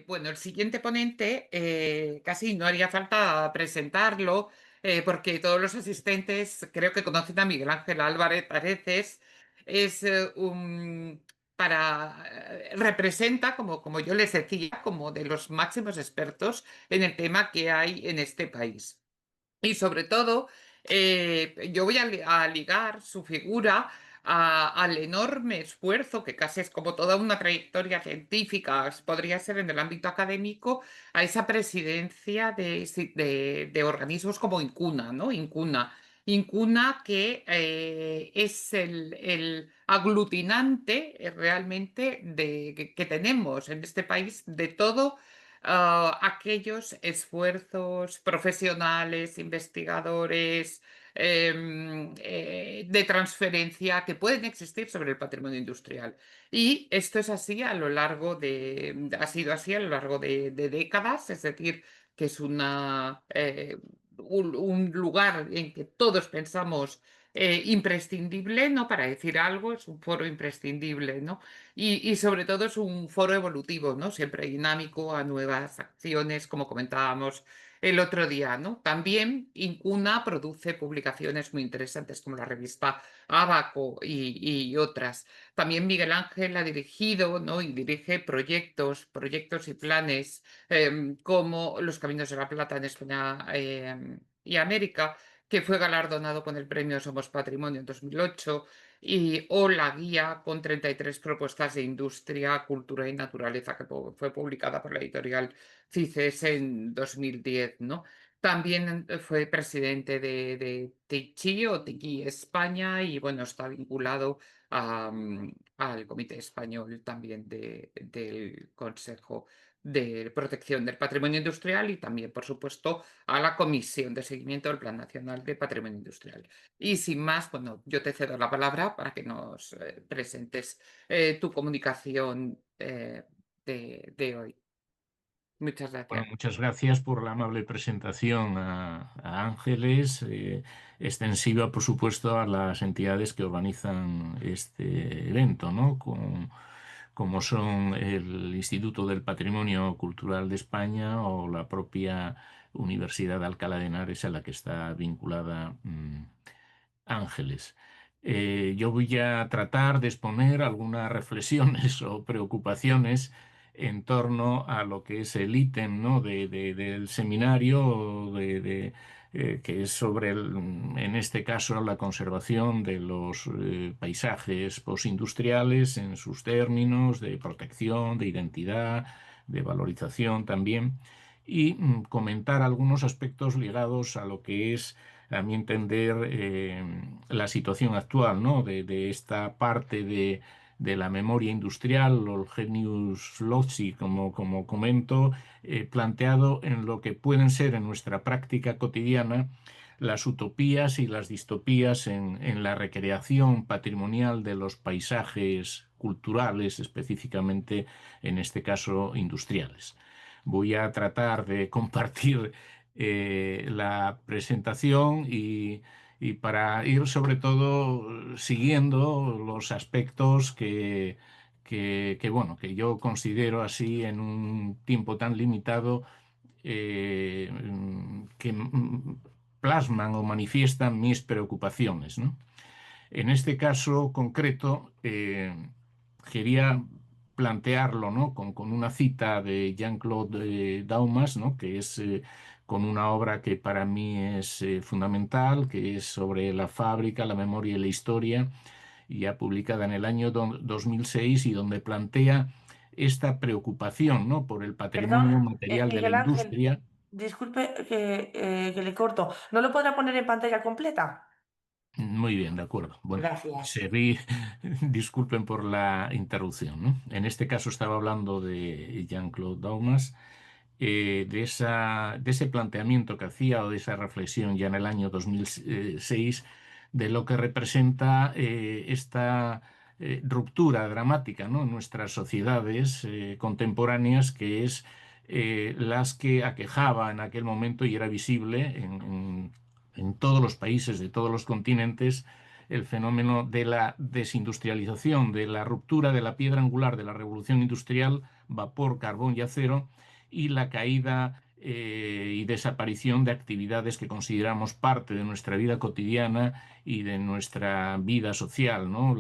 Bueno, el siguiente ponente casi no haría falta presentarlo porque todos los asistentes creo que conocen a Miguel Ángel Álvarez Pareces. Es representa, como yo les decía, como de los máximos expertos en el tema que hay en este país. Y sobre todo, yo voy a ligar su figura al enorme esfuerzo, que casi es como toda una trayectoria científica, podría ser en el ámbito académico, a esa presidencia de organismos como Incuna, ¿no? Incuna que es el aglutinante realmente que tenemos en este país de todo aquellos esfuerzos profesionales, investigadores, de transferencia que pueden existir sobre el patrimonio industrial. Y esto es así ha sido así a lo largo de décadas, es decir, que es un lugar en que todos pensamos imprescindible, ¿no? Para decir algo, es un foro imprescindible, ¿no? Y sobre todo es un foro evolutivo, ¿no? Siempre dinámico a nuevas acciones, como comentábamos el otro día, ¿no? También Incuna produce publicaciones muy interesantes como la revista Abaco y otras. También Miguel Ángel ha dirigido, ¿no? Y dirige proyectos y planes como Los Caminos de la Plata en España y América, que fue galardonado con el premio Somos Patrimonio en 2008 o la guía con 33 propuestas de industria, cultura y naturaleza que fue publicada por la editorial CICES en 2010, ¿no? También fue presidente de TICHI o TICI España y bueno, está vinculado al Comité Español también del Consejo de Protección del Patrimonio Industrial y también, por supuesto, a la Comisión de Seguimiento del Plan Nacional de Patrimonio Industrial. Y sin más, bueno, yo te cedo la palabra para que nos presentes tu comunicación de hoy. Muchas Bueno, gracias. muchas gracias por la amable presentación a Ángeles, extensiva, por supuesto, a las entidades que organizan este evento, ¿no? Como son el Instituto del Patrimonio Cultural de España o la propia Universidad de Alcalá de Henares, a la que está vinculada Ángeles. Yo voy a tratar de exponer algunas reflexiones o preocupaciones en torno a lo que es el ítem, ¿no? del seminario, que es sobre, en este caso, la conservación de los paisajes postindustriales en sus términos de protección, de identidad, de valorización también, y comentar algunos aspectos ligados a lo que es, a mi entender, la situación actual, ¿no? de esta parte de la memoria industrial, o el genius loci, como comento, planteado en lo que pueden ser en nuestra práctica cotidiana las utopías y las distopías en la recreación patrimonial de los paisajes culturales, específicamente en este caso industriales. Voy a tratar de compartir la presentación y para ir sobre todo siguiendo los aspectos bueno, que yo considero así en un tiempo tan limitado, que plasman o manifiestan mis preocupaciones, ¿no? En este caso concreto, quería plantearlo, ¿no? con una cita de Jean-Claude Daumas, ¿no? Que es con una obra que para mí es fundamental, que es sobre la fábrica, la memoria y la historia, ya publicada en el año 2006 y donde plantea esta preocupación, ¿no? por el Perdón, patrimonio material de la Miguel Ángel, industria. disculpe que le corto. ¿No lo podrá poner en pantalla completa? Muy bien, de acuerdo. Bueno, Gracias. seguí, disculpen por la interrupción, ¿no? En este caso estaba hablando de Jean-Claude Daumas, de ese planteamiento que hacía o de esa reflexión ya en el año 2006 de lo que representa esta ruptura dramática, ¿no? en nuestras sociedades contemporáneas, que es las que aquejaba en aquel momento y era visible en todos los países de todos los continentes, el fenómeno de la desindustrialización, de la ruptura de la piedra angular de la revolución industrial, vapor, carbón y acero, y la caída y desaparición de actividades que consideramos parte de nuestra vida cotidiana y de nuestra vida social, ¿no?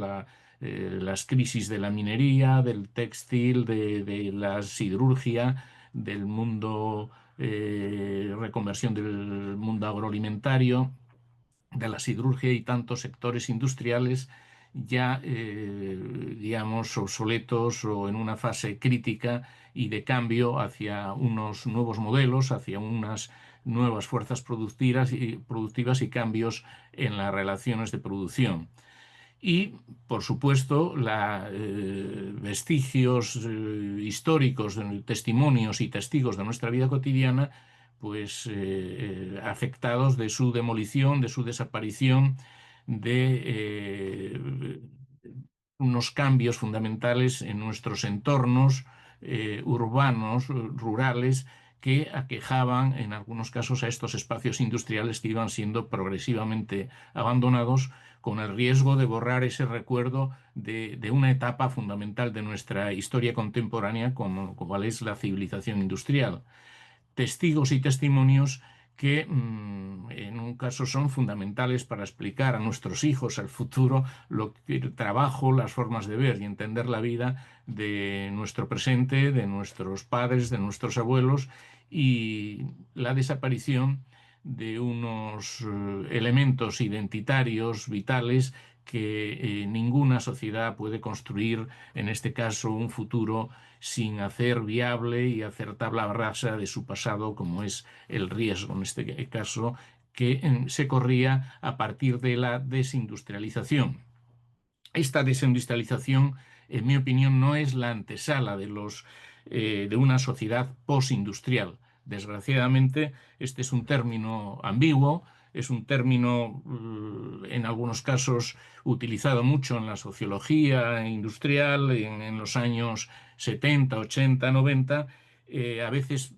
Las crisis de la minería, del textil, de la siderurgia, del mundo, reconversión del mundo agroalimentario, de la siderurgia y tantos sectores industriales ya, digamos, obsoletos o en una fase crítica y de cambio hacia unos nuevos modelos, hacia unas nuevas fuerzas productivas y cambios en las relaciones de producción. Y, por supuesto, vestigios históricos, testimonios y testigos de nuestra vida cotidiana, pues afectados de su demolición, de su desaparición, de unos cambios fundamentales en nuestros entornos urbanos, rurales, que aquejaban en algunos casos a estos espacios industriales que iban siendo progresivamente abandonados, con el riesgo de borrar ese recuerdo de una etapa fundamental de nuestra historia contemporánea, como cual es la civilización industrial. Testigos y testimonios que en un caso son fundamentales para explicar a nuestros hijos, al futuro, el trabajo, las formas de ver y entender la vida de nuestro presente, de nuestros padres, de nuestros abuelos, y la desaparición de unos elementos identitarios vitales que ninguna sociedad puede construir, en este caso, un futuro sin hacer viable y hacer tabla rasa de su pasado, como es el riesgo, en este caso, que se corría a partir de la desindustrialización. Esta desindustrialización, en mi opinión, no es la antesala de una sociedad postindustrial. Desgraciadamente, este es un término ambiguo, es un término, en algunos casos, utilizado mucho en la sociología industrial en los años 70, 80, 90, a veces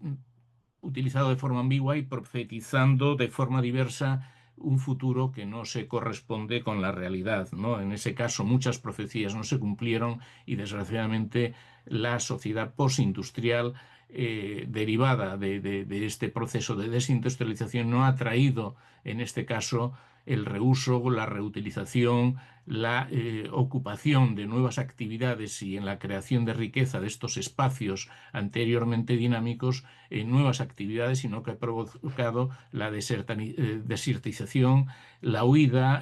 utilizado de forma ambigua y profetizando de forma diversa un futuro que no se corresponde con la realidad, ¿no? En ese caso, muchas profecías no se cumplieron y, desgraciadamente, la sociedad postindustrial derivada de este proceso de desindustrialización no ha traído, en este caso, el reuso, la reutilización, la ocupación de nuevas actividades y en la creación de riqueza de estos espacios anteriormente dinámicos en nuevas actividades, sino que ha provocado la desertización, la huida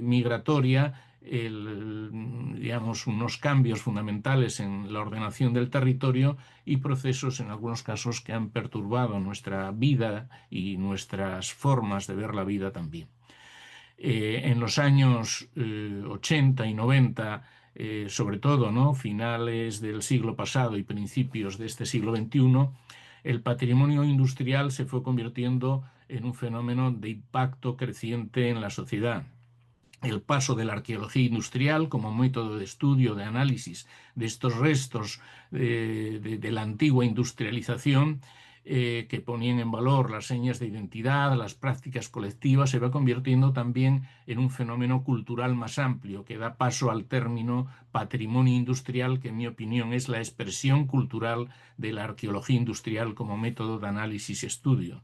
migratoria, digamos, unos cambios fundamentales en la ordenación del territorio y procesos, en algunos casos, que han perturbado nuestra vida y nuestras formas de ver la vida también. En los años 80 y 90, sobre todo, ¿no? Finales del siglo pasado y principios de este siglo XXI, el patrimonio industrial se fue convirtiendo en un fenómeno de impacto creciente en la sociedad. El paso de la arqueología industrial como método de estudio, de análisis de estos restos de la antigua industrialización, que ponían en valor las señas de identidad, las prácticas colectivas, se va convirtiendo también en un fenómeno cultural más amplio, que da paso al término patrimonio industrial, que en mi opinión es la expresión cultural de la arqueología industrial como método de análisis y estudio.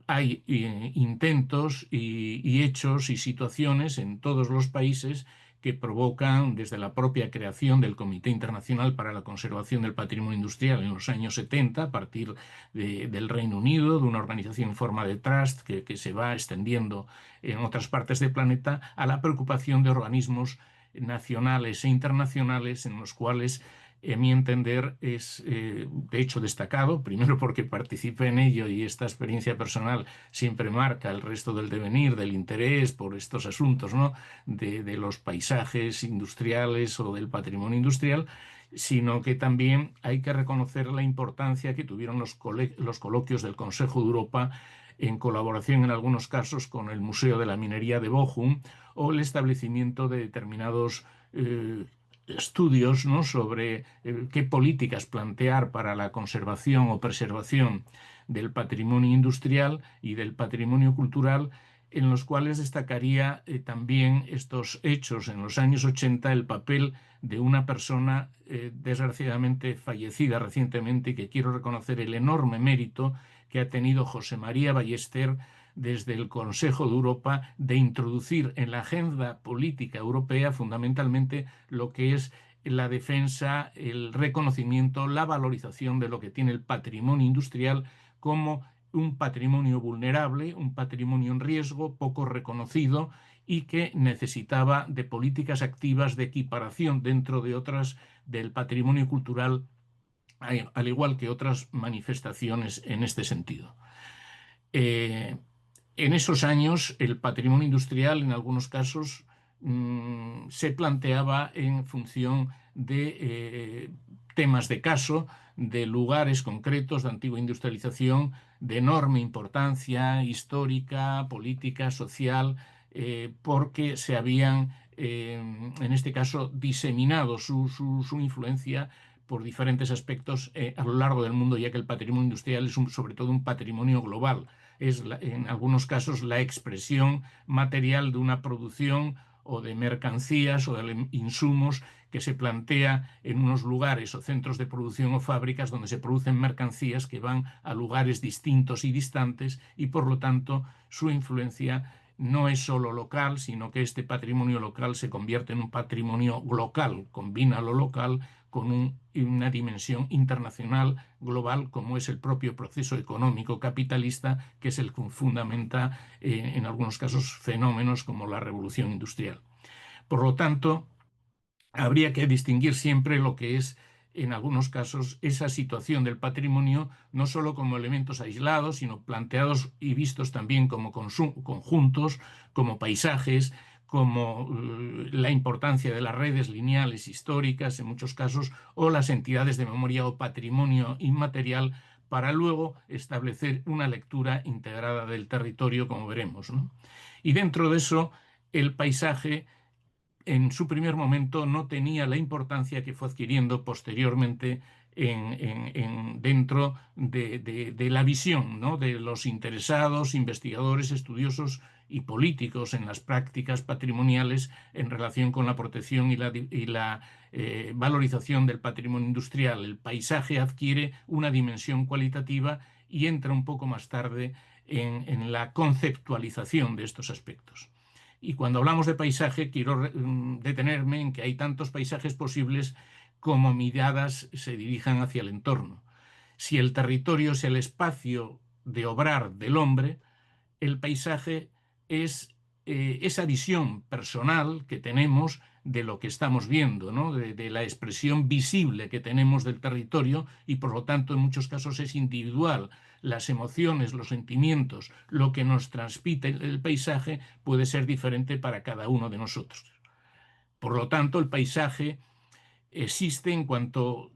Hay intentos y hechos y situaciones en todos los países que provocan, desde la propia creación del Comité Internacional para la Conservación del Patrimonio Industrial en los años 70, a partir del Reino Unido, de una organización en forma de trust que se va extendiendo en otras partes del planeta, a la preocupación de organismos nacionales e internacionales en los cuales, en mi entender, es de hecho destacado, primero porque participé en ello y esta experiencia personal siempre marca el resto del devenir, del interés por estos asuntos, ¿no? de los paisajes industriales o del patrimonio industrial, sino que también hay que reconocer la importancia que tuvieron los coloquios del Consejo de Europa, en colaboración en algunos casos con el Museo de la Minería de Bochum, o el establecimiento de determinados estudios, ¿no? sobre qué políticas plantear para la conservación o preservación del patrimonio industrial y del patrimonio cultural, en los cuales destacaría también estos hechos en los años 80, el papel de una persona desgraciadamente fallecida recientemente, y que quiero reconocer el enorme mérito que ha tenido José María Ballester desde el Consejo de Europa de introducir en la agenda política europea fundamentalmente lo que es la defensa, el reconocimiento, la valorización de lo que tiene el patrimonio industrial como un patrimonio vulnerable, un patrimonio en riesgo, poco reconocido, y que necesitaba de políticas activas de equiparación dentro de otras del patrimonio cultural, al igual que otras manifestaciones en este sentido. En esos años, el patrimonio industrial, en algunos casos, se planteaba en función de temas de caso, de lugares concretos de antigua industrialización, de enorme importancia histórica, política, social, porque se habían, en este caso, diseminado su influencia por diferentes aspectos a lo largo del mundo, ya que el patrimonio industrial es sobre todo un patrimonio global. Es en algunos casos la expresión material de una producción o de mercancías o de insumos que se plantea en unos lugares o centros de producción o fábricas donde se producen mercancías que van a lugares distintos y distantes, y por lo tanto su influencia no es solo local, sino que este patrimonio local se convierte en un patrimonio global, combina lo local con una dimensión internacional, global, como es el propio proceso económico capitalista, que es el que fundamenta, en algunos casos, fenómenos como la revolución industrial. Por lo tanto, habría que distinguir siempre lo que es, en algunos casos, esa situación del patrimonio, no solo como elementos aislados, sino planteados y vistos también como conjuntos, como paisajes, como la importancia de las redes lineales históricas, en muchos casos, o las entidades de memoria o patrimonio inmaterial, para luego establecer una lectura integrada del territorio, como veremos, ¿no? Y dentro de eso, el paisaje en su primer momento no tenía la importancia que fue adquiriendo posteriormente dentro de la visión, ¿no?, de los interesados, investigadores, estudiosos y políticos en las prácticas patrimoniales en relación con la protección y la valorización del patrimonio industrial. El paisaje adquiere una dimensión cualitativa y entra un poco más tarde en la conceptualización de estos aspectos. Y cuando hablamos de paisaje, quiero detenerme en que hay tantos paisajes posibles como miradas se dirijan hacia el entorno. Si el territorio es el espacio de obrar del hombre, el paisaje es esa visión personal que tenemos de lo que estamos viendo, ¿no?, de la expresión visible que tenemos del territorio, y por lo tanto en muchos casos es individual. Las emociones, los sentimientos, lo que nos transmite el paisaje puede ser diferente para cada uno de nosotros. Por lo tanto, el paisaje existe en cuanto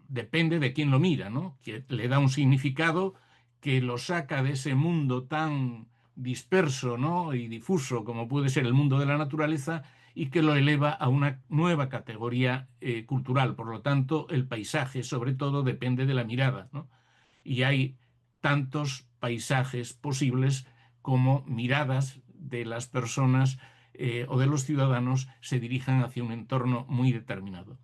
depende de quién lo mira, ¿no?, que le da un significado que lo saca de ese mundo tan disperso, ¿no?, y difuso como puede ser el mundo de la naturaleza, y que lo eleva a una nueva categoría cultural. Por lo tanto, el paisaje sobre todo depende de la mirada, ¿no? Y hay tantos paisajes posibles como miradas de las personas o de los ciudadanos se dirijan hacia un entorno muy determinado.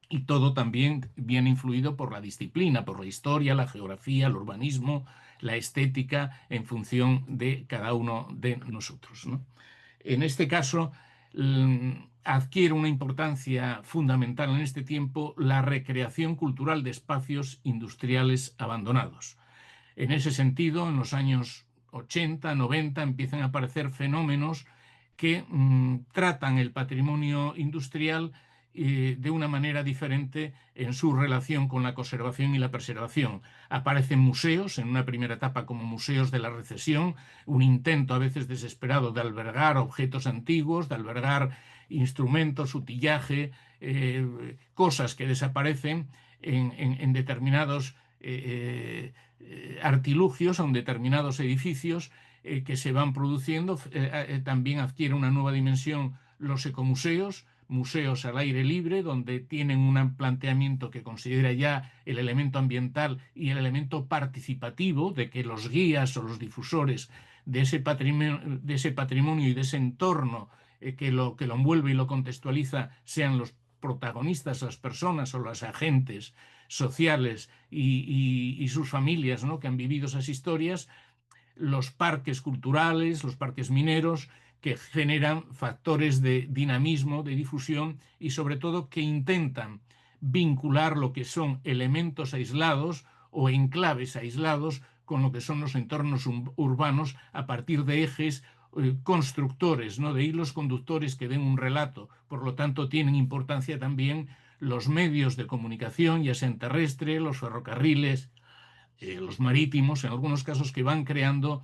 Y todo también viene influido por la disciplina, por la historia, la geografía, el urbanismo, la estética, en función de cada uno de nosotros, ¿no? En este caso, adquiere una importancia fundamental en este tiempo la recreación cultural de espacios industriales abandonados. En ese sentido, en los años 80, 90, empiezan a aparecer fenómenos que tratan el patrimonio industrial de una manera diferente en su relación con la conservación y la preservación. Aparecen museos, en una primera etapa como museos de la recesión, un intento a veces desesperado de albergar objetos antiguos, de albergar instrumentos, utillaje, cosas que desaparecen en determinados artilugios, en determinados edificios que se van produciendo. También adquiere una nueva dimensión los ecomuseos, museos al aire libre, donde tienen un planteamiento que considera ya el elemento ambiental y el elemento participativo, de que los guías o los difusores de ese patrimonio y de ese entorno que lo envuelve y lo contextualiza sean los protagonistas, las personas o los agentes sociales y sus familias, ¿no?, que han vivido esas historias, los parques culturales, los parques mineros, que generan factores de dinamismo, de difusión y sobre todo que intentan vincular lo que son elementos aislados o enclaves aislados con lo que son los entornos urbanos a partir de ejes constructores, ¿no?, de hilos conductores que den un relato. Por lo tanto, tienen importancia también los medios de comunicación, ya sean terrestre, los ferrocarriles, los marítimos, en algunos casos, que van creando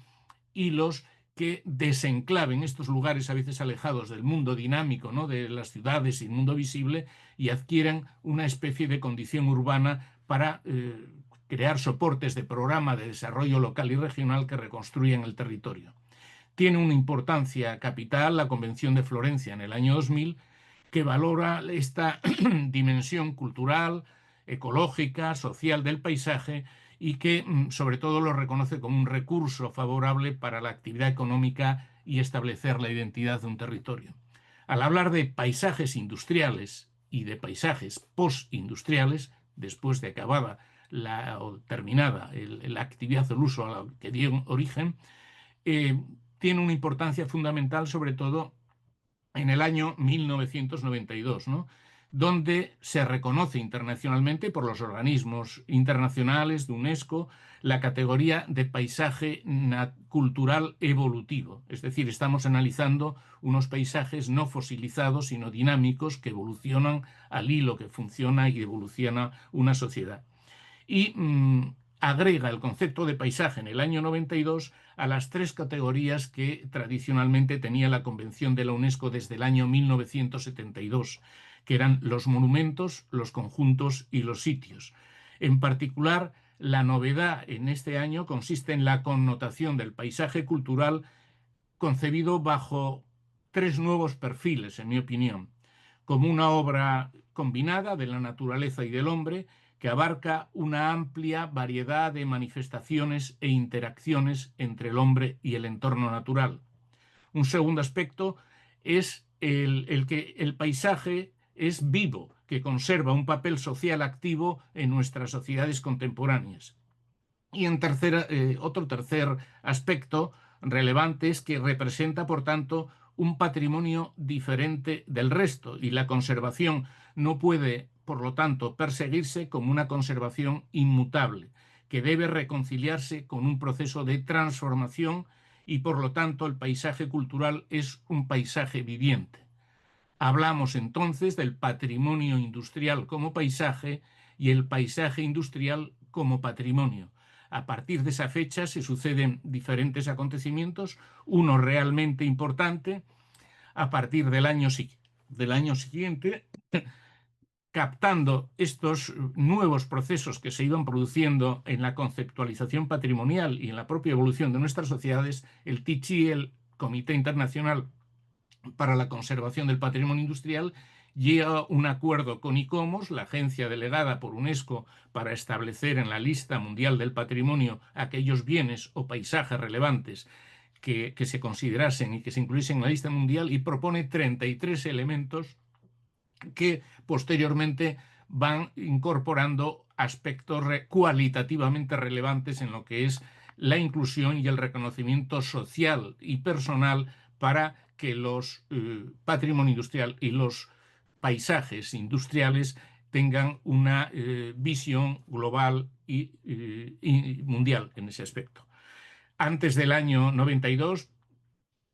hilos que desenclaven estos lugares a veces alejados del mundo dinámico, ¿no?, de las ciudades y el mundo visible, y adquieran una especie de condición urbana para crear soportes de programa de desarrollo local y regional que reconstruyan el territorio. Tiene una importancia capital la Convención de Florencia en el año 2000, que valora esta dimensión cultural, ecológica, social del paisaje y que sobre todo lo reconoce como un recurso favorable para la actividad económica y establecer la identidad de un territorio. Al hablar de paisajes industriales y de paisajes postindustriales, después de acabada o terminada la actividad o el uso a la que dio origen, tiene una importancia fundamental, sobre todo en el año 1992, ¿no?, donde se reconoce internacionalmente por los organismos internacionales de UNESCO la categoría de paisaje cultural evolutivo. Es decir, estamos analizando unos paisajes no fosilizados, sino dinámicos, que evolucionan al hilo que funciona y evoluciona una sociedad. Y agrega el concepto de paisaje en el año 92 a las 3 categorías que tradicionalmente tenía la Convención de la UNESCO desde el año 1972, que eran los monumentos, los conjuntos y los sitios. En particular, la novedad en este año consiste en la connotación del paisaje cultural concebido bajo 3 nuevos perfiles, en mi opinión, como una obra combinada de la naturaleza y del hombre, que abarca una amplia variedad de manifestaciones e interacciones entre el hombre y el entorno natural. Un segundo aspecto es el que el paisaje es vivo, que conserva un papel social activo en nuestras sociedades contemporáneas. Y otro tercer aspecto relevante es que representa, por tanto, un patrimonio diferente del resto, y la conservación no puede, por lo tanto, perseguirse como una conservación inmutable, que debe reconciliarse con un proceso de transformación, y por lo tanto el paisaje cultural es un paisaje viviente. Hablamos entonces del patrimonio industrial como paisaje y el paisaje industrial como patrimonio. A partir de esa fecha se suceden diferentes acontecimientos, uno realmente importante a partir del año siguiente, captando estos nuevos procesos que se iban produciendo en la conceptualización patrimonial y en la propia evolución de nuestras sociedades. El TICHI, el Comité Internacional para la Conservación del Patrimonio Industrial, llega a un acuerdo con ICOMOS, la agencia delegada por UNESCO para establecer en la lista mundial del patrimonio aquellos bienes o paisajes relevantes que se considerasen y que se incluyesen en la lista mundial, y propone 33 elementos que posteriormente van incorporando aspectos cualitativamente relevantes en lo que es la inclusión y el reconocimiento social y personal para que los patrimonio industrial y los paisajes industriales tengan una visión global y mundial en ese aspecto. Antes del año 92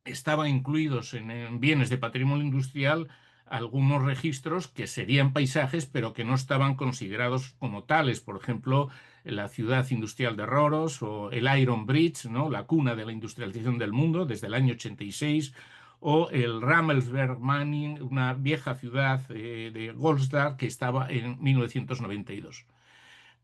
estaban incluidos en bienes de patrimonio industrial algunos registros que serían paisajes, pero que no estaban considerados como tales. Por ejemplo, la ciudad industrial de Roros o el Iron Bridge, ¿no?, la cuna de la industrialización del mundo desde el año 86, o el Rammelsberg Manning, una vieja ciudad de Goldstar que estaba en 1992.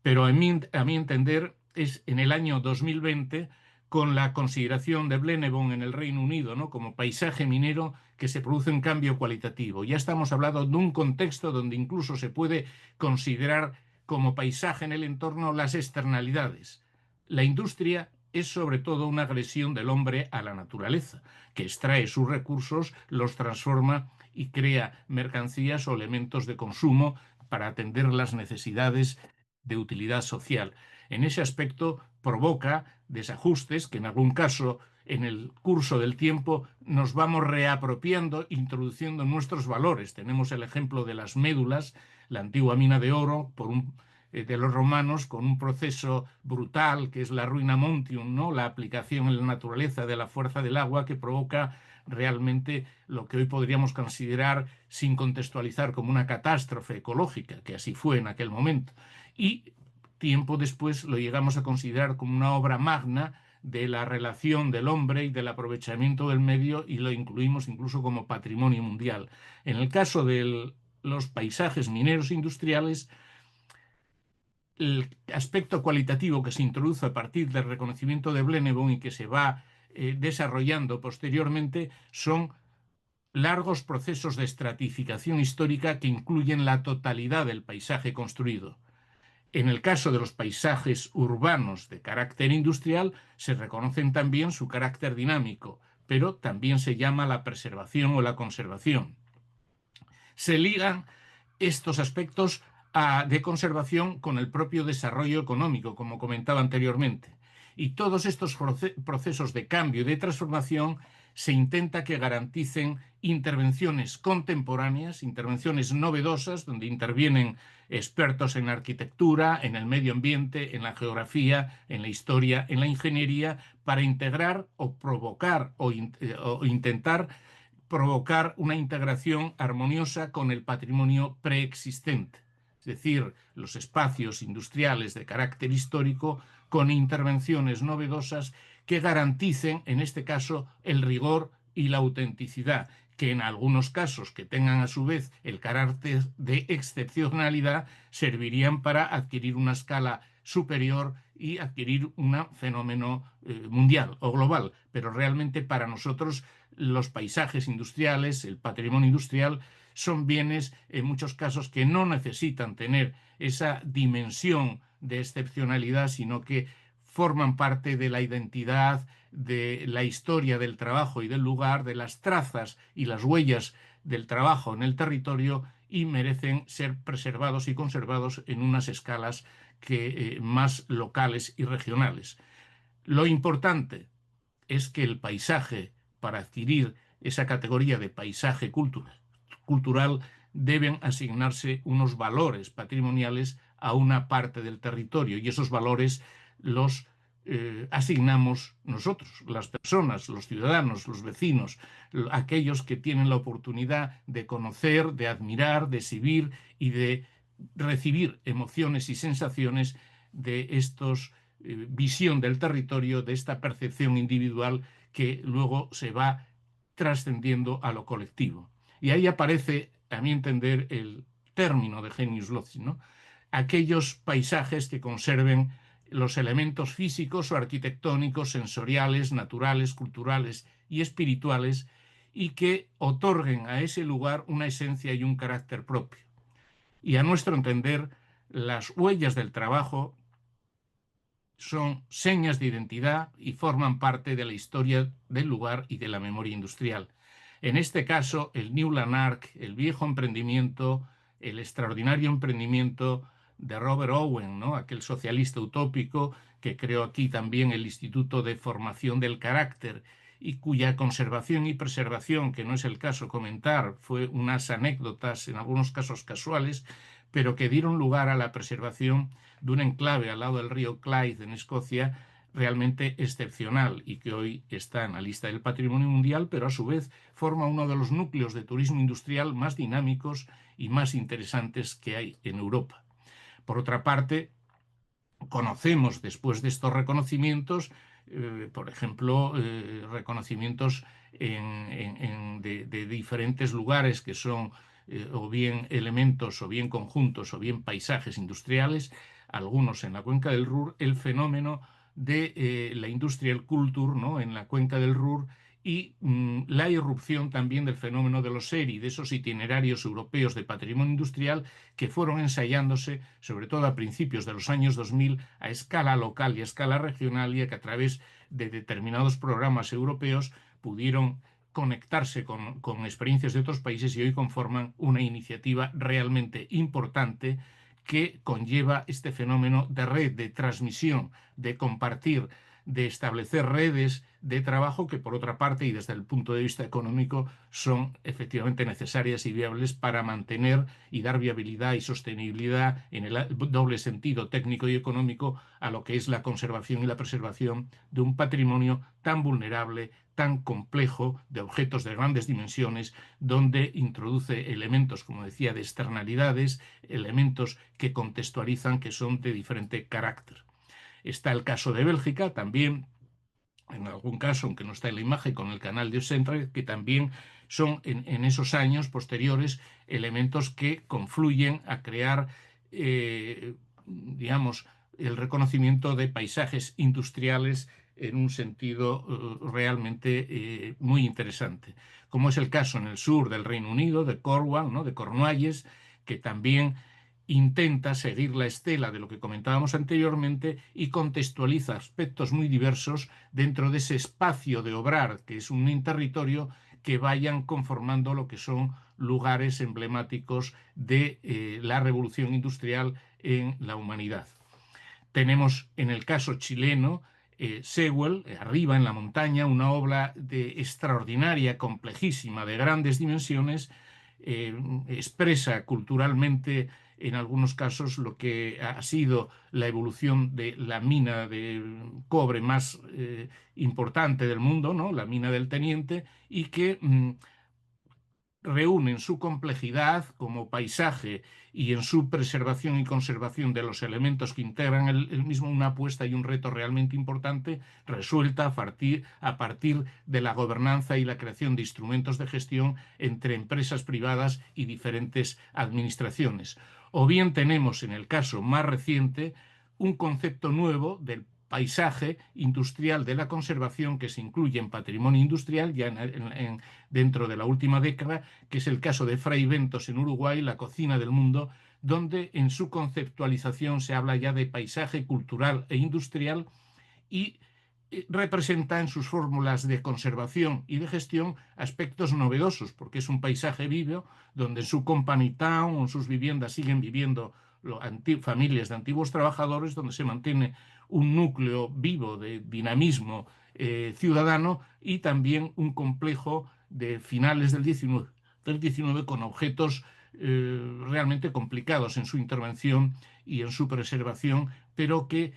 Pero a mi entender es en el año 2020, con la consideración de Blenheim en el Reino Unido, ¿no?, como paisaje minero, que se produce un cambio cualitativo. Ya estamos hablando de un contexto donde incluso se puede considerar como paisaje en el entorno las externalidades. La industria es sobre todo una agresión del hombre a la naturaleza, que extrae sus recursos, los transforma y crea mercancías o elementos de consumo para atender las necesidades de utilidad social. En ese aspecto provoca desajustes que en algún caso en el curso del tiempo nos vamos reapropiando, introduciendo nuestros valores. Tenemos el ejemplo de las médulas, la antigua mina de oro de los romanos, con un proceso brutal que es la ruina montium, ¿no? La aplicación en la naturaleza de la fuerza del agua que provoca realmente lo que hoy podríamos considerar, sin contextualizar, como una catástrofe ecológica, que así fue en aquel momento. Y tiempo después lo llegamos a considerar como una obra magna de la relación del hombre y del aprovechamiento del medio, y lo incluimos incluso como patrimonio mundial. En el caso de los paisajes mineros industriales, el aspecto cualitativo que se introduce a partir del reconocimiento de Blenheim y que se va desarrollando posteriormente son largos procesos de estratificación histórica que incluyen la totalidad del paisaje construido. En el caso de los paisajes urbanos de carácter industrial, se reconocen también su carácter dinámico, pero también se llama la preservación o la conservación. Se ligan estos aspectos de conservación con el propio desarrollo económico, como comentaba anteriormente. Y todos estos procesos de cambio y de transformación se intenta que garanticen intervenciones contemporáneas, intervenciones novedosas, donde intervienen expertos en arquitectura, en el medio ambiente, en la geografía, en la historia, en la ingeniería, para integrar o provocar o intentar provocar una integración armoniosa con el patrimonio preexistente, es decir, los espacios industriales de carácter histórico con intervenciones novedosas que garanticen, en este caso, el rigor y la autenticidad, que en algunos casos que tengan a su vez el carácter de excepcionalidad servirían para adquirir una escala superior y adquirir un fenómeno mundial o global. Pero realmente para nosotros los paisajes industriales, el patrimonio industrial, son bienes en muchos casos que no necesitan tener esa dimensión de excepcionalidad, sino que forman parte de la identidad, de la historia del trabajo y del lugar, de las trazas y las huellas del trabajo en el territorio, y merecen ser preservados y conservados en unas escalas más locales y regionales. Lo importante es que el paisaje, para adquirir esa categoría de paisaje cultural, deben asignarse unos valores patrimoniales a una parte del territorio, y esos valores los asignamos nosotros, las personas, los ciudadanos, los vecinos, aquellos que tienen la oportunidad de conocer, de admirar, de exhibir y de recibir emociones y sensaciones de estos visión del territorio, de esta percepción individual que luego se va trascendiendo a lo colectivo. Y ahí aparece, a mi entender, el término de genius loci, ¿no? Aquellos paisajes que conserven los elementos físicos o arquitectónicos, sensoriales, naturales, culturales y espirituales, y que otorguen a ese lugar una esencia y un carácter propio. Y a nuestro entender, las huellas del trabajo son señas de identidad y forman parte de la historia del lugar y de la memoria industrial. En este caso, el New Lanark, el viejo emprendimiento, el extraordinario emprendimiento de Robert Owen, ¿no? Aquel socialista utópico que creó aquí también el Instituto de Formación del Carácter, y cuya conservación y preservación, que no es el caso comentar, fue unas anécdotas, en algunos casos casuales, pero que dieron lugar a la preservación de un enclave al lado del río Clyde en Escocia realmente excepcional, y que hoy está en la lista del patrimonio mundial, pero a su vez forma uno de los núcleos de turismo industrial más dinámicos y más interesantes que hay en Europa. Por otra parte, conocemos después de estos reconocimientos, por ejemplo, reconocimientos de diferentes lugares que son o bien elementos, o bien conjuntos, o bien paisajes industriales, algunos en la cuenca del Ruhr, el fenómeno de la industrial culture, ¿no? En la cuenca del Ruhr, y la irrupción también del fenómeno de los SERI, de esos itinerarios europeos de patrimonio industrial que fueron ensayándose, sobre todo a principios de los años 2000, a escala local y a escala regional, y que a través de determinados programas europeos pudieron conectarse con experiencias de otros países y hoy conforman una iniciativa realmente importante que conlleva este fenómeno de red, de transmisión, de compartir, de establecer redes de trabajo que, por otra parte, y desde el punto de vista económico, son efectivamente necesarias y viables para mantener y dar viabilidad y sostenibilidad en el doble sentido técnico y económico a lo que es la conservación y la preservación de un patrimonio tan vulnerable, tan complejo, de objetos de grandes dimensiones, donde introduce elementos, como decía, de externalidades, elementos que contextualizan, que son de diferente carácter. Está el caso de Bélgica, también, en algún caso, aunque no está en la imagen, con el canal de Centre, que también son en esos años posteriores elementos que confluyen a crear, digamos, el reconocimiento de paisajes industriales en un sentido realmente muy interesante, como es el caso en el sur del Reino Unido, de Cornwall, ¿no?, de Cornualles, que también intenta seguir la estela de lo que comentábamos anteriormente y contextualiza aspectos muy diversos dentro de ese espacio de obrar, que es un territorio que vayan conformando lo que son lugares emblemáticos de la revolución industrial en la humanidad. Tenemos en el caso chileno Sewell, arriba en la montaña, una obra extraordinaria, complejísima, de grandes dimensiones, expresa culturalmente en algunos casos lo que ha sido la evolución de la mina de cobre más importante del mundo, ¿no?, la mina del Teniente, y que reúne en su complejidad como paisaje y en su preservación y conservación de los elementos que integran el mismo una apuesta y un reto realmente importante, resuelta a partir de la gobernanza y la creación de instrumentos de gestión entre empresas privadas y diferentes administraciones. O bien tenemos, en el caso más reciente, un concepto nuevo del paisaje industrial de la conservación que se incluye en patrimonio industrial ya dentro de la última década, que es el caso de Fray Bentos en Uruguay, la cocina del mundo, donde en su conceptualización se habla ya de paisaje cultural e industrial y representa en sus fórmulas de conservación y de gestión aspectos novedosos, porque es un paisaje vivo donde en su company town o en sus viviendas siguen viviendo familias de antiguos trabajadores, donde se mantiene un núcleo vivo de dinamismo ciudadano y también un complejo de finales del 19 con objetos realmente complicados en su intervención y en su preservación, pero que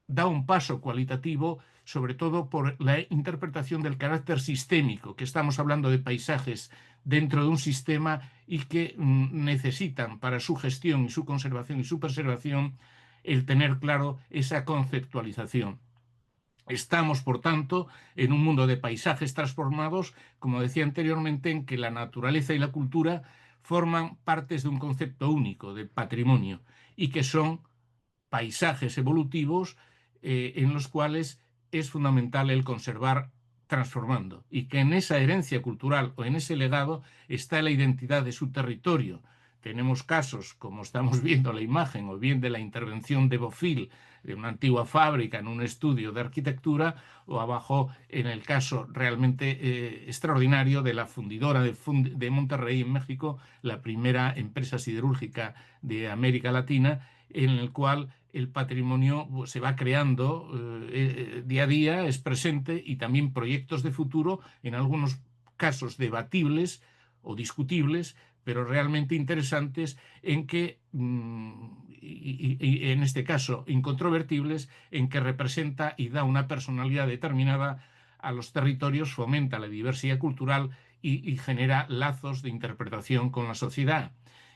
da un paso cualitativo, sobre todo por la interpretación del carácter sistémico, que estamos hablando de paisajes dentro de un sistema y que necesitan para su gestión y su conservación y su preservación el tener claro esa conceptualización. Estamos, por tanto, en un mundo de paisajes transformados, como decía anteriormente, en que la naturaleza y la cultura forman partes de un concepto único de patrimonio y que son paisajes evolutivos en los cuales es fundamental el conservar transformando, y que en esa herencia cultural o en ese legado está la identidad de su territorio. Tenemos casos, como estamos viendo la imagen, o bien de la intervención de Bofill, de una antigua fábrica en un estudio de arquitectura, o abajo en el caso realmente extraordinario de la fundidora de Monterrey en México, la primera empresa siderúrgica de América Latina, en el cual el patrimonio se va creando día a día, es presente, y también proyectos de futuro, en algunos casos debatibles o discutibles, pero realmente interesantes, en que, y en este caso incontrovertibles, en que representa y da una personalidad determinada a los territorios, fomenta la diversidad cultural y genera lazos de interpretación con la sociedad.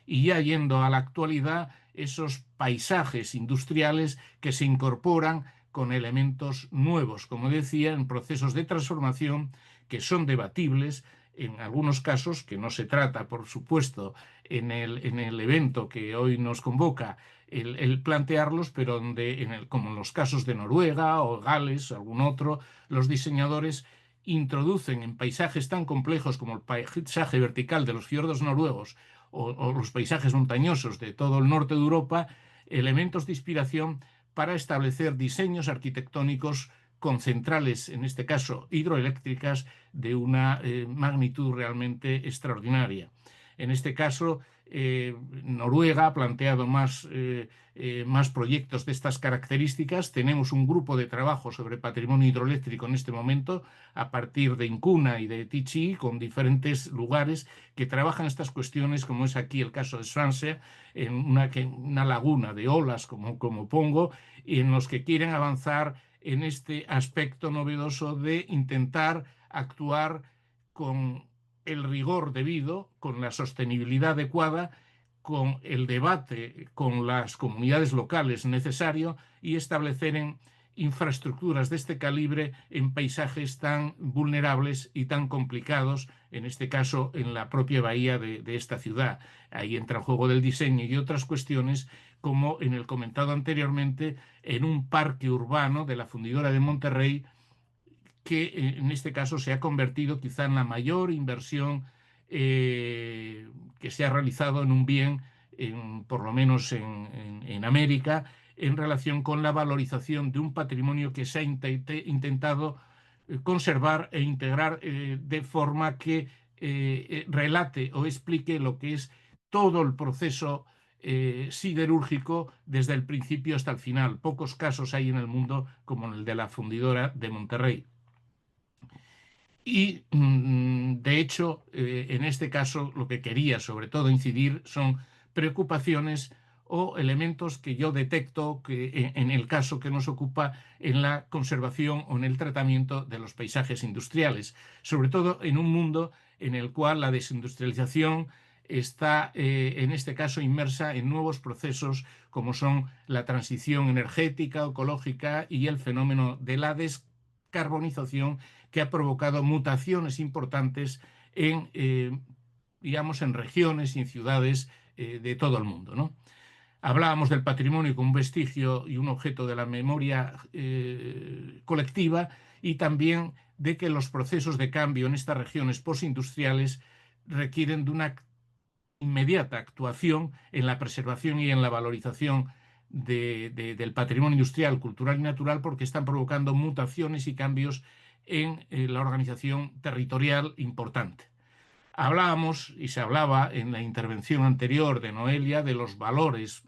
Y ya yendo a la actualidad, esos paisajes industriales que se incorporan con elementos nuevos, como decía, en procesos de transformación que son debatibles, en algunos casos, que no se trata, por supuesto, en el evento que hoy nos convoca, el plantearlos, pero donde, como en los casos de Noruega o Gales, algún otro, los diseñadores introducen en paisajes tan complejos como el paisaje vertical de los fiordos noruegos o los paisajes montañosos de todo el norte de Europa, elementos de inspiración para establecer diseños arquitectónicos con centrales, en este caso hidroeléctricas, de una magnitud realmente extraordinaria. En este caso, Noruega ha planteado más proyectos de estas características. Tenemos un grupo de trabajo sobre patrimonio hidroeléctrico en este momento, a partir de Incuna y de Tichy, con diferentes lugares que trabajan estas cuestiones, como es aquí el caso de Swansea, en una laguna de olas, como pongo, y en los que quieren avanzar en este aspecto novedoso de intentar actuar con el rigor debido, con la sostenibilidad adecuada, con el debate con las comunidades locales necesario y establecer infraestructuras de este calibre en paisajes tan vulnerables y tan complicados, en este caso en la propia bahía de esta ciudad. Ahí entra el juego del diseño y otras cuestiones, como en el comentado anteriormente, en un parque urbano de la Fundidora de Monterrey, que en este caso se ha convertido quizá en la mayor inversión que se ha realizado en un bien, por lo menos en América, en relación con la valorización de un patrimonio que se ha intentado conservar e integrar de forma que relate o explique lo que es todo el proceso siderúrgico desde el principio hasta el final. Pocos casos hay en el mundo como el de la Fundidora de Monterrey. Y de hecho, en este caso, lo que quería sobre todo incidir son preocupaciones o elementos que yo detecto que en el caso que nos ocupa en la conservación o en el tratamiento de los paisajes industriales, sobre todo en un mundo en el cual la desindustrialización está, en este caso, inmersa en nuevos procesos como son la transición energética, ecológica y el fenómeno de la descarbonización, que ha provocado mutaciones importantes digamos, en regiones y en ciudades de todo el mundo, ¿no? Hablábamos del patrimonio como un vestigio y un objeto de la memoria colectiva, y también de que los procesos de cambio en estas regiones postindustriales requieren de una inmediata actuación en la preservación y en la valorización del patrimonio industrial, cultural y natural, porque están provocando mutaciones y cambios en la organización territorial importante. Hablábamos, y se hablaba en la intervención anterior de Noelia, de los valores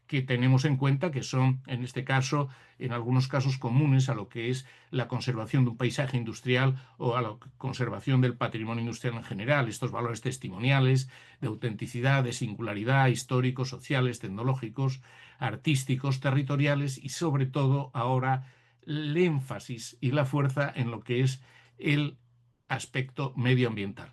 que tenemos en cuenta, que son, en este caso, en algunos casos comunes a lo que es la conservación de un paisaje industrial o a la conservación del patrimonio industrial en general. Estos valores testimoniales, de autenticidad, de singularidad, históricos, sociales, tecnológicos, artísticos, territoriales y, sobre todo, ahora, el énfasis y la fuerza en lo que es el aspecto medioambiental.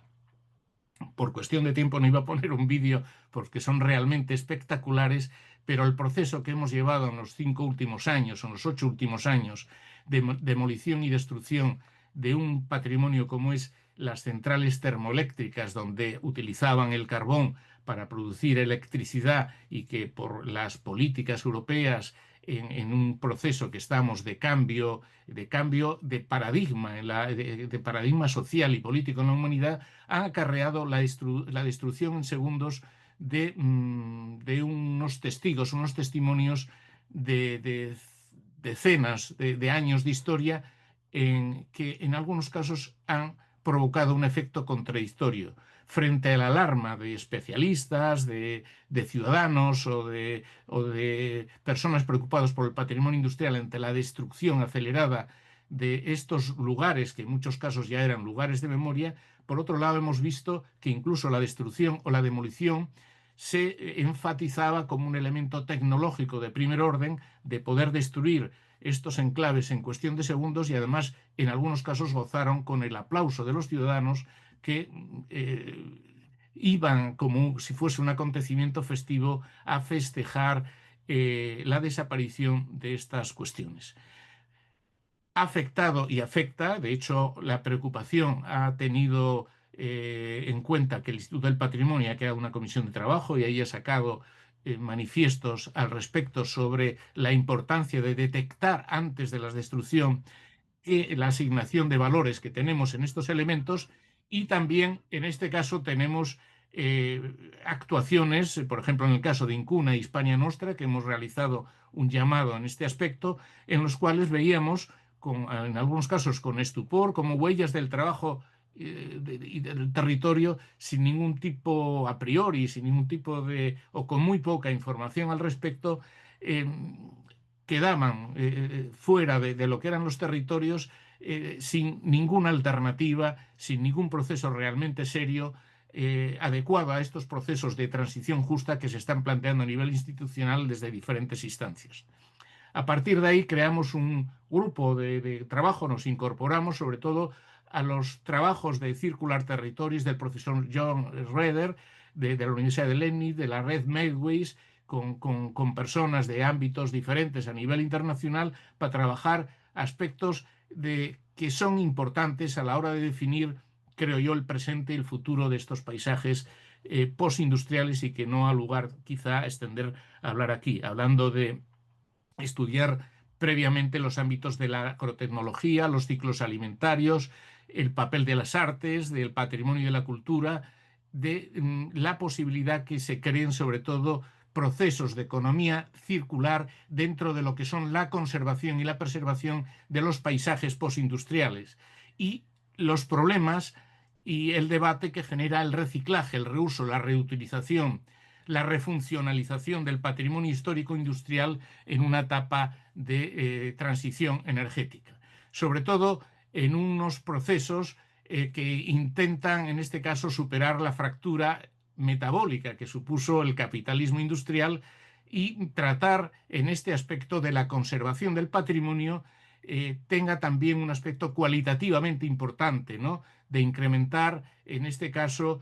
Por cuestión de tiempo no iba a poner un vídeo porque son realmente espectaculares, pero el proceso que hemos llevado en los 5 últimos años, en los 8 últimos años, de demolición y destrucción de un patrimonio como es las centrales termoeléctricas, donde utilizaban el carbón para producir electricidad, y que por las políticas europeas, en un proceso que estamos de cambio de paradigma, de paradigma social y político en la humanidad, ha acarreado la destrucción en segundos de unos testigos, unos testimonios de decenas de años de historia, que en algunos casos han provocado un efecto contradictorio. Frente a la alarma de especialistas, de ciudadanos o de personas preocupadas por el patrimonio industrial ante la destrucción acelerada de estos lugares, que en muchos casos ya eran lugares de memoria, por otro lado hemos visto que incluso la destrucción o la demolición se enfatizaba como un elemento tecnológico de primer orden, de poder destruir estos enclaves en cuestión de segundos, y además en algunos casos gozaron con el aplauso de los ciudadanos, que iban como si fuese un acontecimiento festivo a festejar la desaparición de estas cuestiones. Ha afectado y afecta, de hecho, la preocupación ha tenido en cuenta que el Instituto del Patrimonio ha creado una comisión de trabajo y ahí ha sacado manifiestos al respecto sobre la importancia de detectar antes de la destrucción que la asignación de valores que tenemos en estos elementos, y también en este caso tenemos actuaciones, por ejemplo en el caso de Incuna y Hispania Nostra, que hemos realizado un llamado en este aspecto, en los cuales veíamos, en algunos casos con estupor, como huellas del trabajo y del territorio, sin ningún tipo a priori, sin ningún tipo de, o con muy poca información al respecto, eh, quedaban fuera de lo que eran los territorios, sin ninguna alternativa, sin ningún proceso realmente serio, adecuado a estos procesos de transición justa que se están planteando a nivel institucional desde diferentes instancias. A partir de ahí creamos un grupo de trabajo, nos incorporamos sobre todo a los trabajos de Circular Territories del profesor John Schroeder, de la Universidad de Leibniz, de la red Madeways, con personas de ámbitos diferentes a nivel internacional, para trabajar aspectos que son importantes a la hora de definir, creo yo, el presente y el futuro de estos paisajes postindustriales, y que no ha lugar quizá a extender a hablar aquí, hablando de estudiar previamente los ámbitos de la agrotecnología, los ciclos alimentarios, el papel de las artes, del patrimonio y de la cultura, de la posibilidad que se creen sobre todo procesos de economía circular dentro de lo que son la conservación y la preservación de los paisajes postindustriales, y los problemas y el debate que genera el reciclaje, el reuso, la reutilización, la refuncionalización del patrimonio histórico industrial en una etapa de transición energética. Sobre todo en unos procesos que intentan, en este caso, superar la fractura metabólica que supuso el capitalismo industrial, y tratar en este aspecto de la conservación del patrimonio tenga también un aspecto cualitativamente importante, ¿no? De incrementar, en este caso,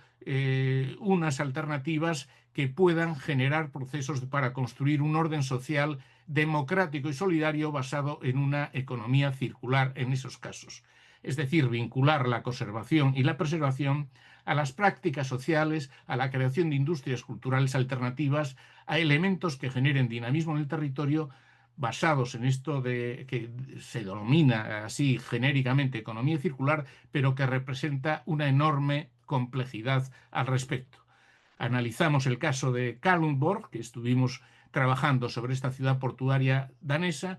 unas alternativas que puedan generar procesos para construir un orden social democrático y solidario basado en una economía circular en esos casos. Es decir, vincular la conservación y la preservación a las prácticas sociales, a la creación de industrias culturales alternativas, a elementos que generen dinamismo en el territorio, basados en esto de que se denomina así genéricamente economía circular, pero que representa una enorme complejidad al respecto. Analizamos el caso de Kalundborg, que estuvimos trabajando sobre esta ciudad portuaria danesa,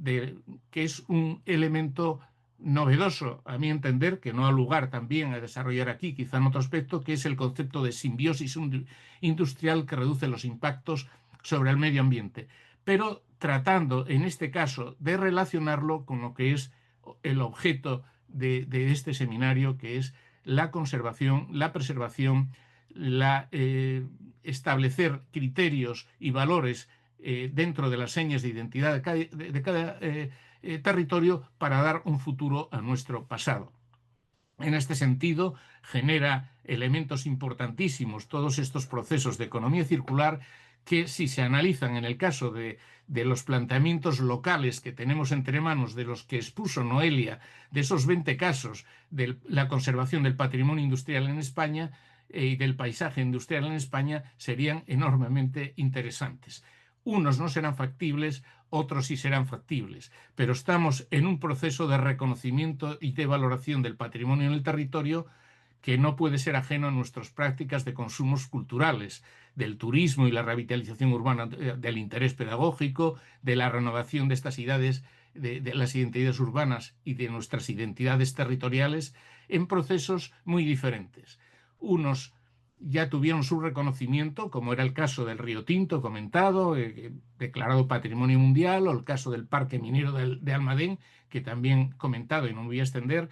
que es un elemento novedoso, a mi entender, que no ha lugar también a desarrollar aquí, quizá en otro aspecto, que es el concepto de simbiosis industrial, que reduce los impactos sobre el medio ambiente, pero tratando en este caso de relacionarlo con lo que es el objeto de este seminario, que es la conservación, la preservación, establecer criterios y valores dentro de las señas de identidad de cada territorio, para dar un futuro a nuestro pasado. En este sentido, genera elementos importantísimos todos estos procesos de economía circular, que, si se analizan en el caso de los planteamientos locales que tenemos entre manos, de los que expuso Noelia, de esos 20 casos de la conservación del patrimonio industrial en España y del paisaje industrial en España, serían enormemente interesantes. Unos no serán factibles, otros sí serán factibles, pero estamos en un proceso de reconocimiento y de valoración del patrimonio en el territorio que no puede ser ajeno a nuestras prácticas de consumos culturales, del turismo y la revitalización urbana, del interés pedagógico, de la renovación de estas ideas, de las identidades urbanas y de nuestras identidades territoriales, en procesos muy diferentes. Unos ya tuvieron su reconocimiento, como era el caso del Río Tinto comentado, declarado Patrimonio Mundial, o el caso del Parque Minero de Almadén, que también comentado y no me voy a extender,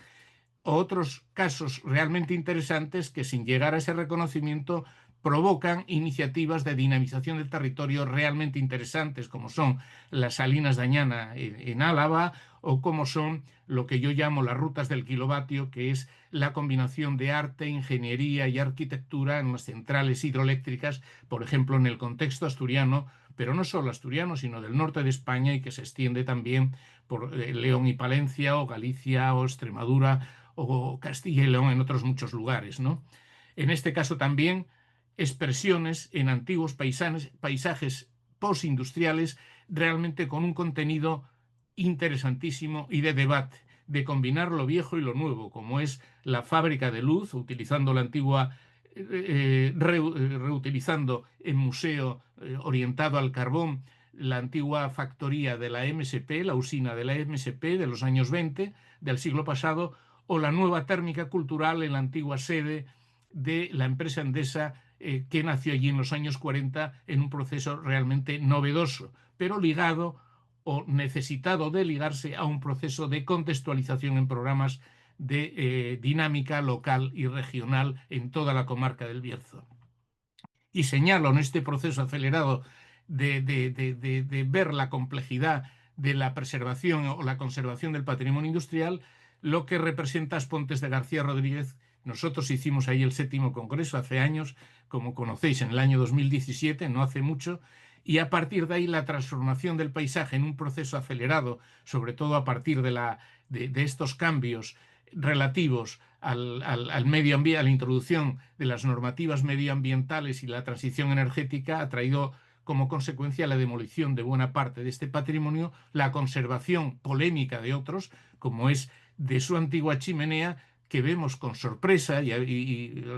o otros casos realmente interesantes que, sin llegar a ese reconocimiento, provocan iniciativas de dinamización del territorio realmente interesantes, como son las Salinas de Añana en Álava, o como son lo que yo llamo las rutas del kilovatio, que es la combinación de arte, ingeniería y arquitectura en las centrales hidroeléctricas, por ejemplo, en el contexto asturiano, pero no solo asturiano, sino del norte de España, y que se extiende también por León y Palencia, o Galicia, o Extremadura, o Castilla y León, en otros muchos lugares, ¿no? En este caso también expresiones en antiguos paisajes postindustriales, realmente con un contenido interesantísimo y de debate, de combinar lo viejo y lo nuevo, como es la fábrica de luz, utilizando la antigua, reutilizando en museo orientado al carbón la antigua factoría de la MSP, la usina de la MSP de los años 20 del siglo pasado, o la nueva térmica cultural en la antigua sede de la empresa Endesa, que nació allí en los años 40 en un proceso realmente novedoso, pero ligado o necesitado de ligarse a un proceso de contextualización en programas de dinámica local y regional en toda la comarca del Bierzo. Y señalo en este proceso acelerado de ver la complejidad de la preservación o la conservación del patrimonio industrial, lo que representa Aspontes de García Rodríguez. Nosotros hicimos ahí el 7º Congreso hace años, como conocéis, en el año 2017, no hace mucho, y a partir de ahí la transformación del paisaje en un proceso acelerado, sobre todo a partir de estos cambios relativos al medio ambiente, a la introducción de las normativas medioambientales y la transición energética, ha traído como consecuencia la demolición de buena parte de este patrimonio, la conservación polémica de otros, como es de su antigua chimenea, que vemos con sorpresa y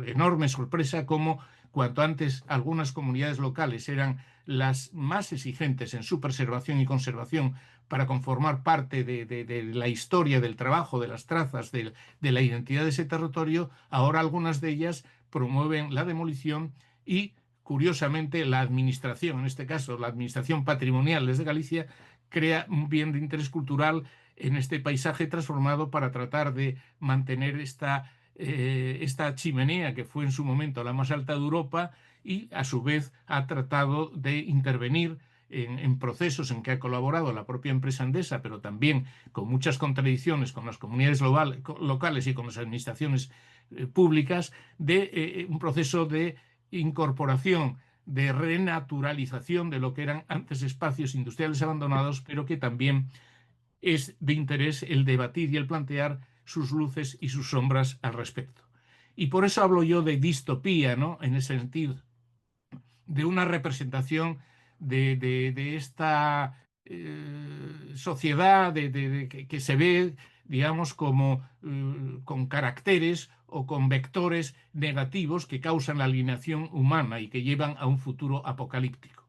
enorme sorpresa como cuanto antes algunas comunidades locales eran las más exigentes en su preservación y conservación para conformar parte de la historia del trabajo, de las trazas, de la identidad de ese territorio, ahora algunas de ellas promueven la demolición y, curiosamente, la administración, en este caso la administración patrimonial desde Galicia, crea un bien de interés cultural en este paisaje transformado para tratar de mantener esta chimenea que fue en su momento la más alta de Europa y a su vez ha tratado de intervenir en procesos en que ha colaborado la propia empresa Endesa, pero también con muchas contradicciones con las comunidades locales y con las administraciones públicas, de un proceso de incorporación, de renaturalización de lo que eran antes espacios industriales abandonados, pero que también es de interés el debatir y el plantear sus luces y sus sombras al respecto. Y por eso hablo yo de distopía, ¿no? En ese sentido, de una representación de esta sociedad que se ve, digamos, como con caracteres o con vectores negativos que causan la alienación humana y que llevan a un futuro apocalíptico.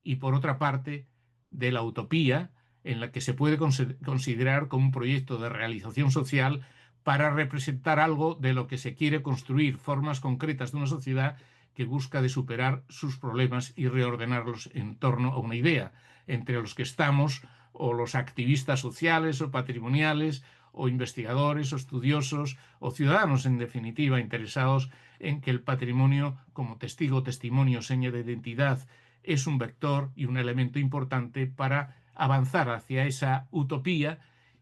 Y por otra parte, de la utopía, en la que se puede considerar como un proyecto de realización social para representar algo de lo que se quiere construir, formas concretas de una sociedad que busca de superar sus problemas y reordenarlos en torno a una idea, entre los que estamos o los activistas sociales o patrimoniales o investigadores o estudiosos o ciudadanos, en definitiva, interesados en que el patrimonio, como testigo, testimonio, seña de identidad, es un vector y un elemento importante para avanzar hacia esa utopía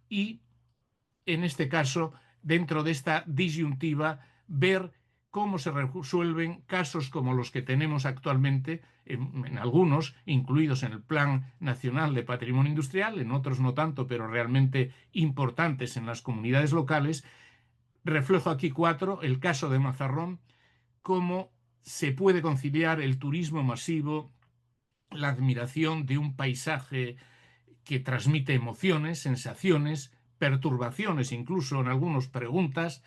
y, en este caso, dentro de esta disyuntiva, ver cómo se resuelven casos como los que tenemos actualmente, en algunos incluidos en el Plan Nacional de Patrimonio Industrial, en otros no tanto, pero realmente importantes en las comunidades locales. Reflejo aquí 4, el caso de Mazarrón, cómo se puede conciliar el turismo masivo, la admiración de un paisaje que transmite emociones, sensaciones, perturbaciones, incluso en algunas preguntas,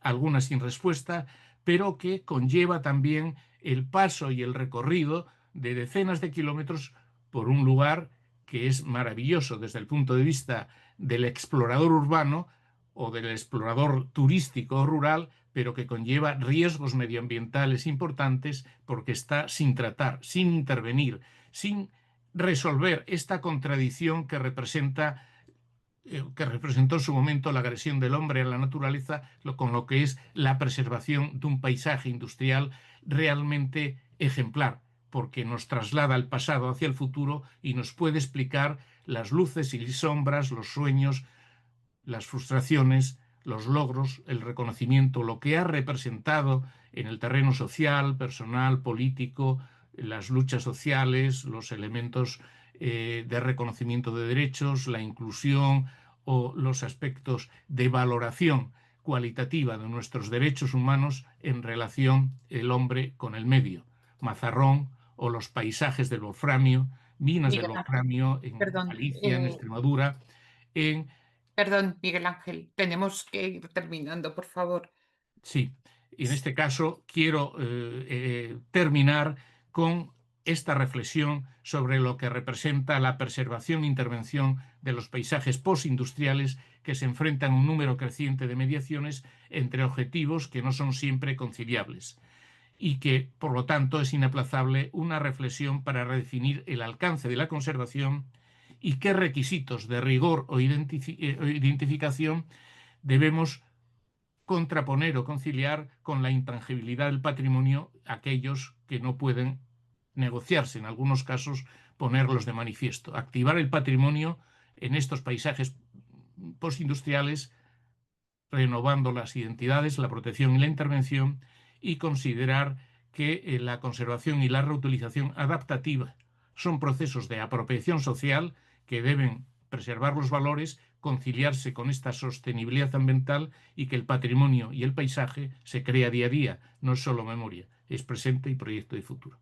algunas sin respuesta, pero que conlleva también el paso y el recorrido de decenas de kilómetros por un lugar que es maravilloso desde el punto de vista del explorador urbano o del explorador turístico o rural, pero que conlleva riesgos medioambientales importantes porque está sin tratar, sin intervenir, sin resolver esta contradicción que representó en su momento la agresión del hombre a la naturaleza, con lo que es la preservación de un paisaje industrial realmente ejemplar, porque nos traslada al pasado hacia el futuro y nos puede explicar las luces y sombras, los sueños, las frustraciones, los logros, el reconocimiento, lo que ha representado en el terreno social, personal, político, las luchas sociales, los elementos de reconocimiento de derechos, la inclusión o los aspectos de valoración cualitativa de nuestros derechos humanos en relación el hombre con el medio. Mazarrón o los paisajes del wolframio, minas del Miguel Ángel, wolframio en perdón, Galicia, en Extremadura, en Perdón, Miguel Ángel, tenemos que ir terminando, por favor. Sí, y en este caso quiero terminar con esta reflexión sobre lo que representa la preservación e intervención de los paisajes postindustriales que se enfrentan a un número creciente de mediaciones entre objetivos que no son siempre conciliables y que, por lo tanto, es inaplazable una reflexión para redefinir el alcance de la conservación y qué requisitos de rigor o identificación debemos contraponer o conciliar con la intangibilidad del patrimonio aquellos que no pueden negociarse, en algunos casos ponerlos de manifiesto. Activar el patrimonio en estos paisajes postindustriales, renovando las identidades, la protección y la intervención, y considerar que la conservación y la reutilización adaptativa son procesos de apropiación social que deben preservar los valores, conciliarse con esta sostenibilidad ambiental y que el patrimonio y el paisaje se crea día a día, no es solo memoria, es presente y proyecto de futuro.